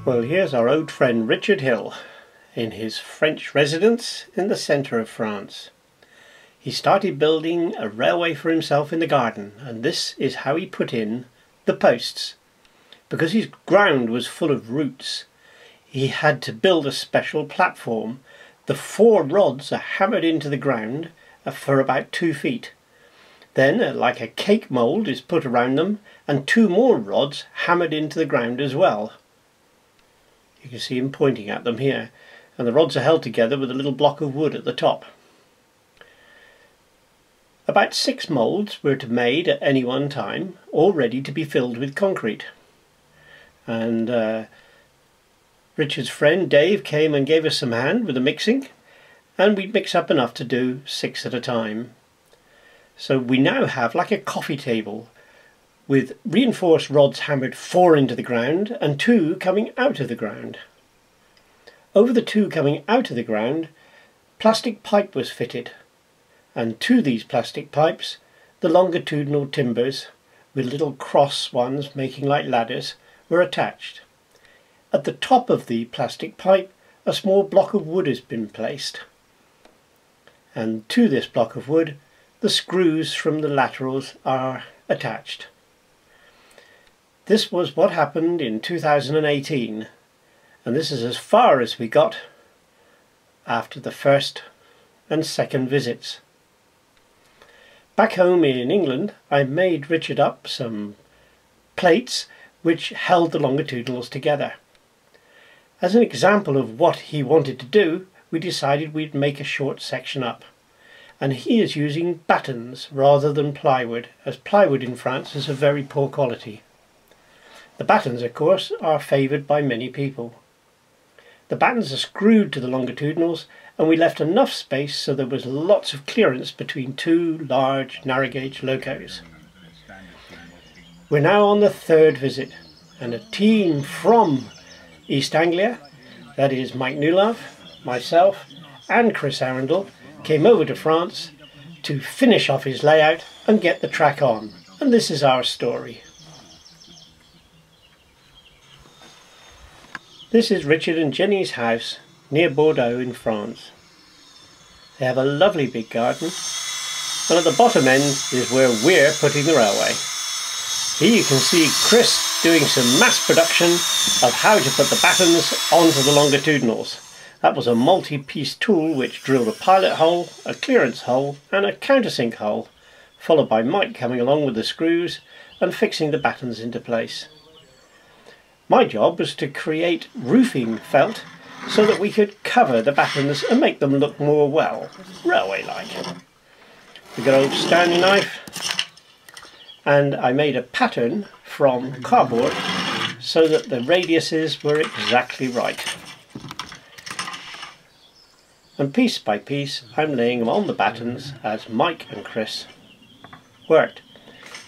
Well, here's our old friend Richard Hill in his French residence in the centre of France. He started building a railway for himself in the garden, and this is how he put in the posts. Because his ground was full of roots, he had to build a special platform. The 4 rods are hammered into the ground for about 2 feet. Then, like a cake mould is put around them, and 2 more rods hammered into the ground as well. You can see him pointing at them here, and the rods are held together with a little block of wood at the top. About 6 moulds were to be made at any one time, all ready to be filled with concrete. And Richard's friend Dave came and gave us some hand with the mixing, and we'd mix up enough to do 6 at a time. So we now have like a coffee table with reinforced rods hammered 4 into the ground and 2 coming out of the ground. Over the 2 coming out of the ground, plastic pipe was fitted, and to these plastic pipes the longitudinal timbers with little cross ones making like ladders were attached. At the top of the plastic pipe a small block of wood has been placed, and to this block of wood the screws from the laterals are attached. This was what happened in 2018, and this is as far as we got after the first and second visits. Back home in England I made Richard up some plates which held the longitudinals together. As an example of what he wanted to do, we decided we'd make a short section up, and he is using battens rather than plywood, as plywood in France is of very poor quality. The battens, of course, are favoured by many people. The battens are screwed to the longitudinals, and we left enough space so there was lots of clearance between 2 large narrow gauge locos. We're now on the 3rd visit, and a team from East Anglia, that is Mike Newlove, myself and Chris Arundel, came over to France to finish off his layout and get the track on. And this is our story. This is Richard and Jenny's house near Bordeaux in France. They have a lovely big garden, and at the bottom end is where we're putting the railway. Here you can see Chris doing some mass production of how to put the battens onto the longitudinals. That was a multi-piece tool which drilled a pilot hole, a clearance hole and a countersink hole, followed by Mike coming along with the screws and fixing the battens into place. My job was to create roofing felt so that we could cover the battens and make them look more, well, railway-like. We got old Stanley knife, and I made a pattern from cardboard so that the radiuses were exactly right. And piece by piece I'm laying them on the battens as Mike and Chris worked.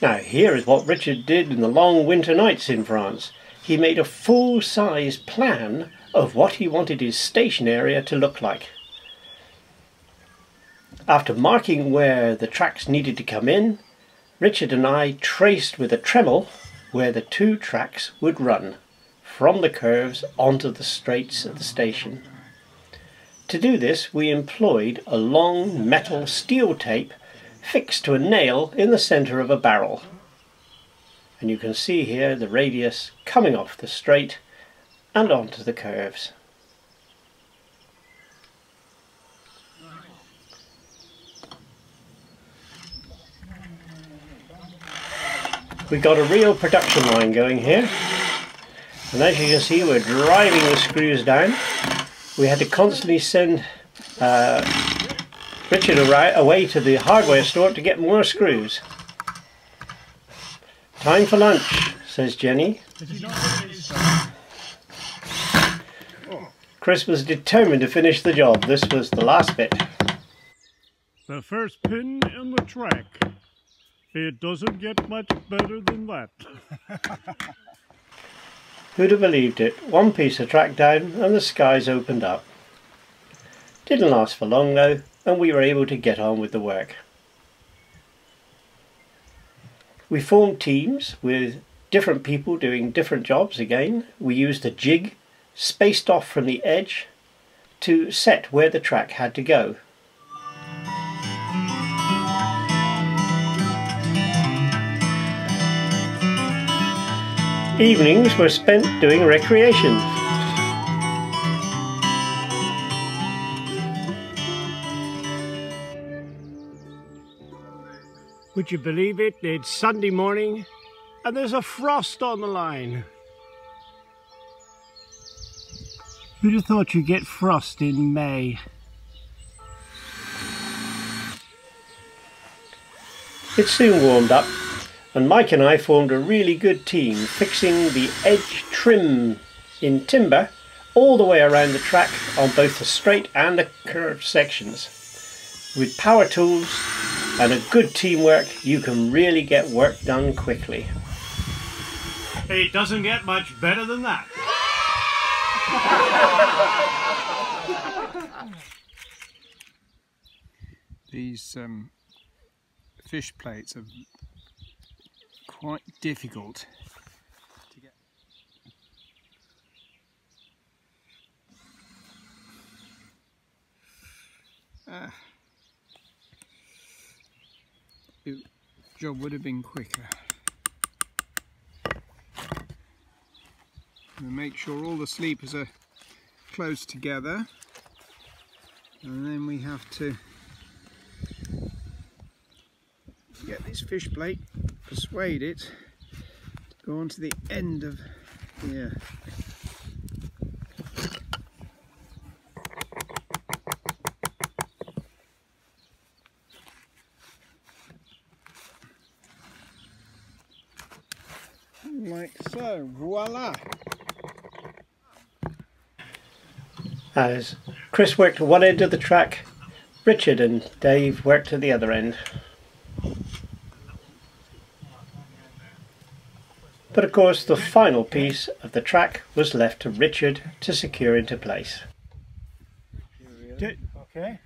Now here is what Richard did in the long winter nights in France. He made a full-size plan of what he wanted his station area to look like. After marking where the tracks needed to come in, Richard and I traced with a Dremel where the 2 tracks would run from the curves onto the straights at the station. To do this we employed a long metal steel tape fixed to a nail in the centre of a barrel. And you can see here the radius coming off the straight and onto the curves. We got a real production line going here, and as you can see we're driving the screws down. We had to constantly send Richard away to the hardware store to get more screws. Time for lunch, says Jenny. Chris was determined to finish the job. This was the last bit. The first pin in the track. It doesn't get much better than that. Who'd have believed it? One piece of track down and the skies opened up. Didn't last for long though, and we were able to get on with the work. We formed teams with different people doing different jobs again. We used a jig spaced off from the edge to set where the track had to go. Evenings were spent doing recreations. Would you believe it? It's Sunday morning and there's a frost on the line. Who'd have thought you'd get frost in May? It soon warmed up, and Mike and I formed a really good team, fixing the edge trim in timber all the way around the track on both the straight and the curved sections. With power tools and a good teamwork, you can really get work done quickly. It doesn't get much better than that. These fish plates are quite difficult to get. The job would have been quicker. We'll make sure all the sleepers are close together, and then we have to get this fish plate, persuade it to go onto the end of here. Like so, voila! As Chris worked at one end of the track, Richard and Dave worked at the other end. But of course the final piece of the track was left to Richard to secure into place. Okay.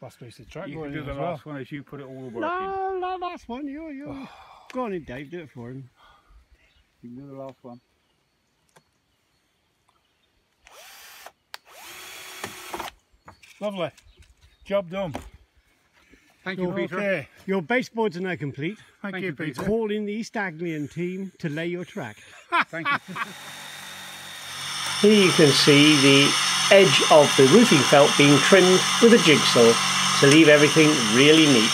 Last piece of the track. You can do the last one as you put it all working. No, last one. You. Go on in, Dave. Do it for him. You can do the last one. Lovely. Job done. Thank you, Peter. Okay. Your baseboards are now complete. Thank you, Peter. Call in the East Anglian team to lay your track. Thank you. Here you can see the edge of the roofing felt being trimmed with a jigsaw to leave everything really neat.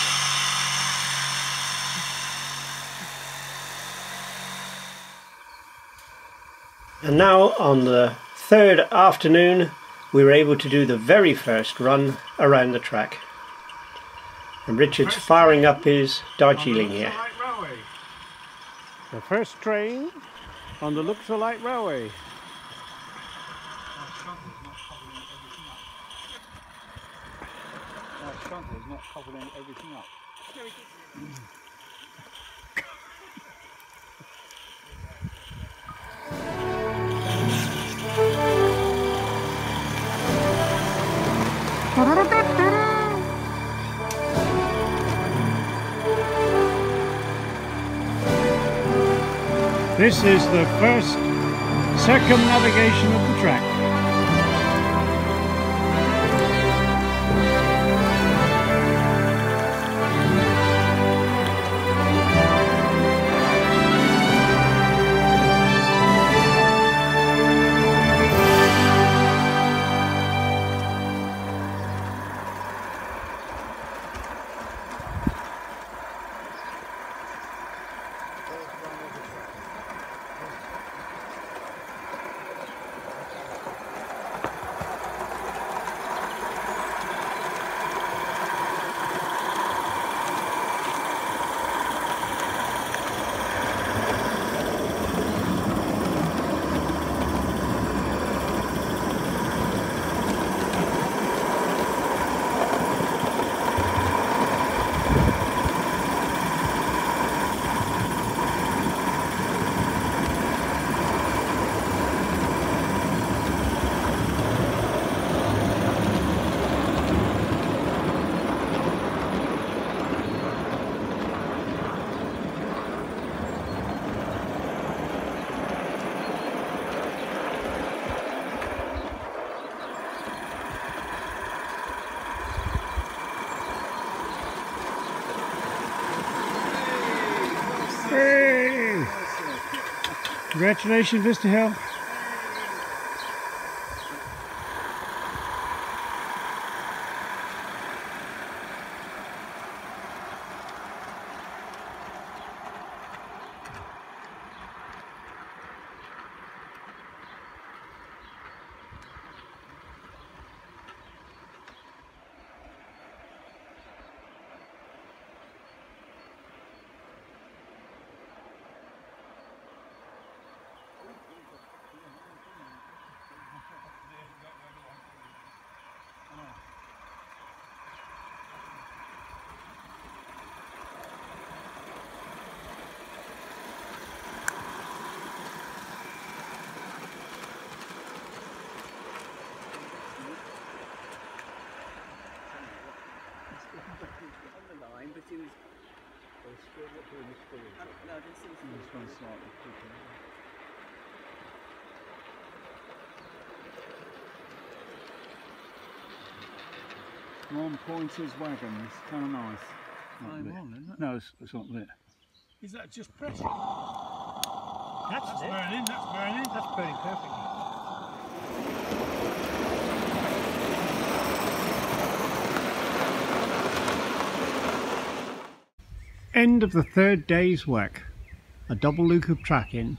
And now on the third afternoon we were able to do the very first run around the track. And Richard's firing up his Darjeeling here. The first train on the Luxor Light Railway. That shunter is not covering everything up. This is the first circumnavigation of the track. Congratulations, Mr. Hill. Ron Pointer's wagon. It's kind of nice. I'm on, isn't it? No, it's not lit. Is that just pressure? That's it. burning. That's burning. That's burning perfectly. End of the third day's work. A double loop of track in